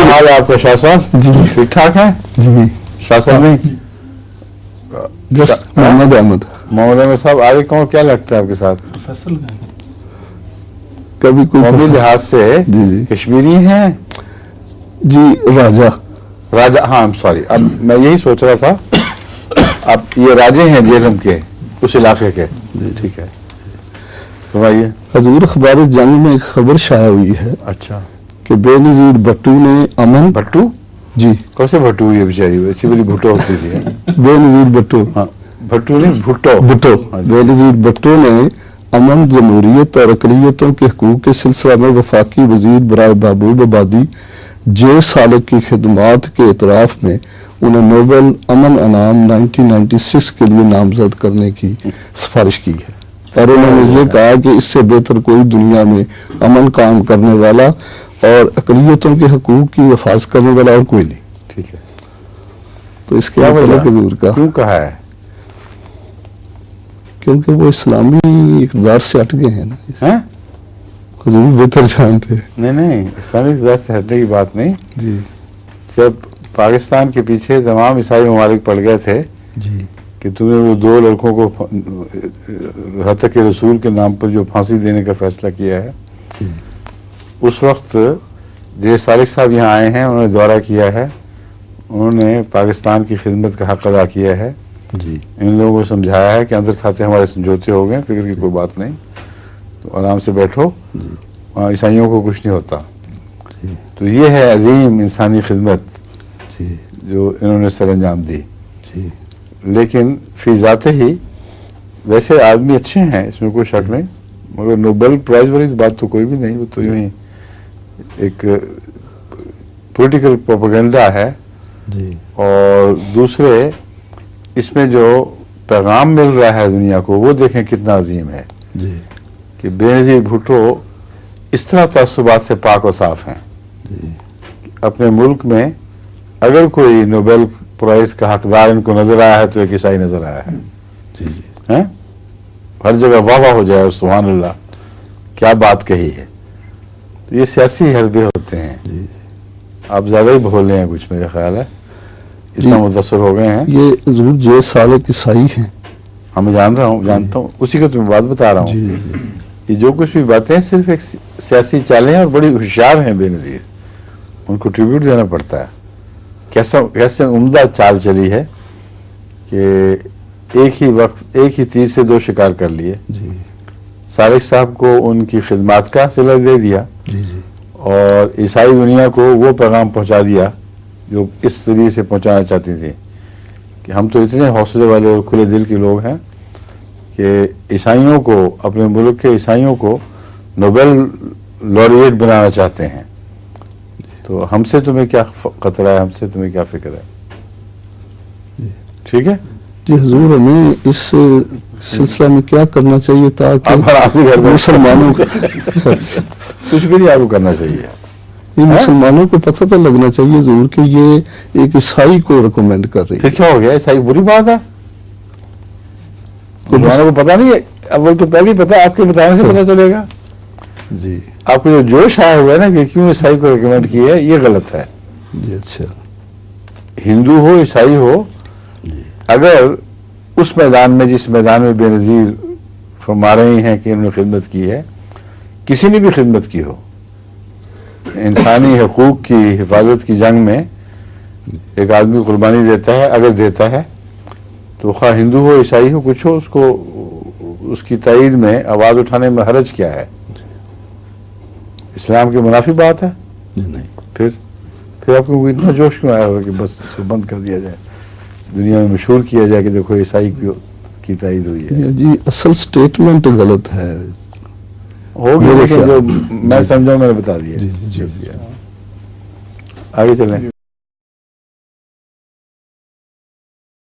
حال ہے آپ کا شاہ صاحب؟ جی ٹھیک ٹھاک ہیں جی شاہ صاحب؟ نہیں جسٹ محمد احمد. محمد احمد صاحب آگے کون کیا لگتا ہے آپ کے ساتھ؟ فیصل کبھی کوئی قومی لحاظ سے جی جی کشمیری ہیں جی راجہ. راجہ؟ ہاں سوری، اب میں یہی سوچ رہا تھا. اب یہ راجے ہیں جیلم کے اس علاقے کے؟ ٹھیک ہے، فرمائیے. حضور اخبار جنگ میں ایک خبر شائع ہوئی ہے اچھا، کہ بے نظیر بھٹو نے امن بھٹو؟ جی کون سے بھٹو ہوئی ہے بیچاری؟ اچھی بڑی بھٹو ہوتی تھی. بے نظیر بھٹو ہاں بھٹو نہیں، بھٹو. بھٹو ہاں جی. بے نظیر بھٹو نے امن، جمہوریت اور اقلیتوں کے حقوق کے سلسلہ میں وفاقی وزیر برائے محبوب آبادی جے سالک کی خدمات کے اعتراف میں انہیں نوبل امن انعام 1996 کے لیے نامزد کرنے کی سفارش کی ہے، اور انہوں نے یہ کہا کہ اس سے بہتر کوئی دنیا میں امن قائم کرنے والا اور اقلیتوں کے حقوق کی حفاظت کرنے والا اور کوئی نہیں. ٹھیک ہے، تو اس کے کیا وجہ؟ متعلق حضور کا کیوں کہا ہے؟ کیونکہ وہ اسلامی اقدار سے ہٹ گئے ہیں نا. ہیں؟ حضور بہتر جانتے ہیں. نہیں اسلامی اقدار سے ہٹنے کی بات نہیں. جی جب پاکستان کے پیچھے تمام عیسائی ممالک پڑ گئے تھے جی کہ تم نے وہ 2 لڑکوں کو حتیٰ کہ رسول کے نام پر جو پھانسی دینے کا فیصلہ کیا ہے، جی اس وقت جے سالک صاحب یہاں آئے ہیں، انہوں نے دورہ کیا ہے، انہوں نے پاکستان کی خدمت کا حق ادا کیا ہے. جی ان لوگوں کو سمجھایا ہے کہ اندر کھاتے ہمارے سمجھوتے ہو گئے، فکر کی کوئی بات نہیں، تو آرام سے بیٹھو، جی وہاں عیسائیوں کو کچھ نہیں ہوتا. جی تو یہ ہے عظیم انسانی خدمت جی جو انہوں نے سر انجام دی. جی لیکن فی ذاتے ہی ویسے آدمی اچھے ہیں، اس میں کوئی شک نہیں، مگر نوبل پرائز والی بات تو کوئی بھی نہیں. وہ تو یوں ہی ایک پولیٹیکل پروپیگنڈا ہے. جی اور دوسرے اس میں جو پیغام مل رہا ہے دنیا کو وہ دیکھیں کتنا عظیم ہے جی کہ بے نظیر بھٹو اس طرح تعصبات سے پاک و صاف ہیں. جی اپنے ملک میں اگر کوئی نوبل پرائز کا حقدار ان کو نظر آیا ہے تو ایک عیسائی نظر آیا ہے. جی جی ہیں؟ ہر جگہ واہ واہ ہو جائے، سبحان اللہ کیا بات کہی ہے. تو یہ سیاسی حربے ہوتے ہیں. جی آپ زیادہ ہی بھولے ہیں کچھ، میرا خیال ہے اتنا متاثر ہو گئے ہیں. یہ حضور جے سالک عیسائی ہیں. ہاں میں جان رہا ہوں، جانتا ہوں، اسی کو تمہیں بات بتا رہا ہوں. جی یہ جو کچھ بھی باتیں صرف ایک سیاسی چالیں ہیں، اور بڑی ہوشیار ہیں بے نظیر، ان کو ٹریبیوٹ دینا پڑتا ہے. کیسے عمدہ چال چلی ہے کہ ایک ہی وقت ایک ہی تیر سے 2 شکار کر لیے. جی سالک صاحب کو ان کی خدمات کا صلہ دے دیا، جی جی اور عیسائی دنیا کو وہ پیغام پہنچا دیا جو اس ذریعے سے پہنچانا چاہتی تھی کہ ہم تو اتنے حوصلے والے اور کھلے دل کے لوگ ہیں کہ عیسائیوں کو، اپنے ملک کے عیسائیوں کو نوبل لوریٹ بنانا چاہتے ہیں. تو ہم سے تمہیں کیا خطرہ ہے، ہم سے تمہیں کیا فکر ہے؟ ٹھیک ہے جی حضور ہمیں اس سلسلہ میں کیا کرنا چاہیے آپ تاکہ آرام سے گھر میں مسلمانوں کو کچھ بھی نہیں آپ کو کرنا چاہیے. یہ مسلمانوں کو پتہ تو لگنا چاہیے ضرور کہ یہ ایک عیسائی کو ریکمینڈ کر رہی پھر ہے. کیا ہو گیا؟ ایسا بری بات ہے؟ مسلمانوں کو پتا نہیں ہے؟ اول تو پہلے ہی پتا، آپ کے بتانے سے پتا چلے گا. جی آپ کو جو جوش آیا ہوا ہے نا کہ کیوں عیسائی کو ریکمینڈ کی ہے، یہ غلط ہے. جی اچھا ہندو ہو عیسائی ہو، اگر اس میدان میں، جس میدان میں بے نظیر فرما رہے ہیں کہ انہوں نے خدمت کی ہے، کسی نے بھی خدمت کی ہو، انسانی حقوق کی حفاظت کی جنگ میں ایک آدمی قربانی دیتا ہے، اگر دیتا ہے تو خواہ ہندو ہو عیسائی ہو کچھ ہو، اس کو اس کی تائید میں آواز اٹھانے میں حرج کیا ہے؟ اسلام کے منافی بات ہے؟ نہیں. پھر آپ کو اتنا جوش کیوں آیا ہوا کہ بس اس کو بند کر دیا جائے، دنیا میں مشہور کیا جائے کہ دیکھو عیسائی کی تائید ہوئی ہے؟ جی اصل سٹیٹمنٹ غلط ہے. ہوگی، لیکن جو میں سمجھا میں نے بتا دیا. جی جی آگے چلیں.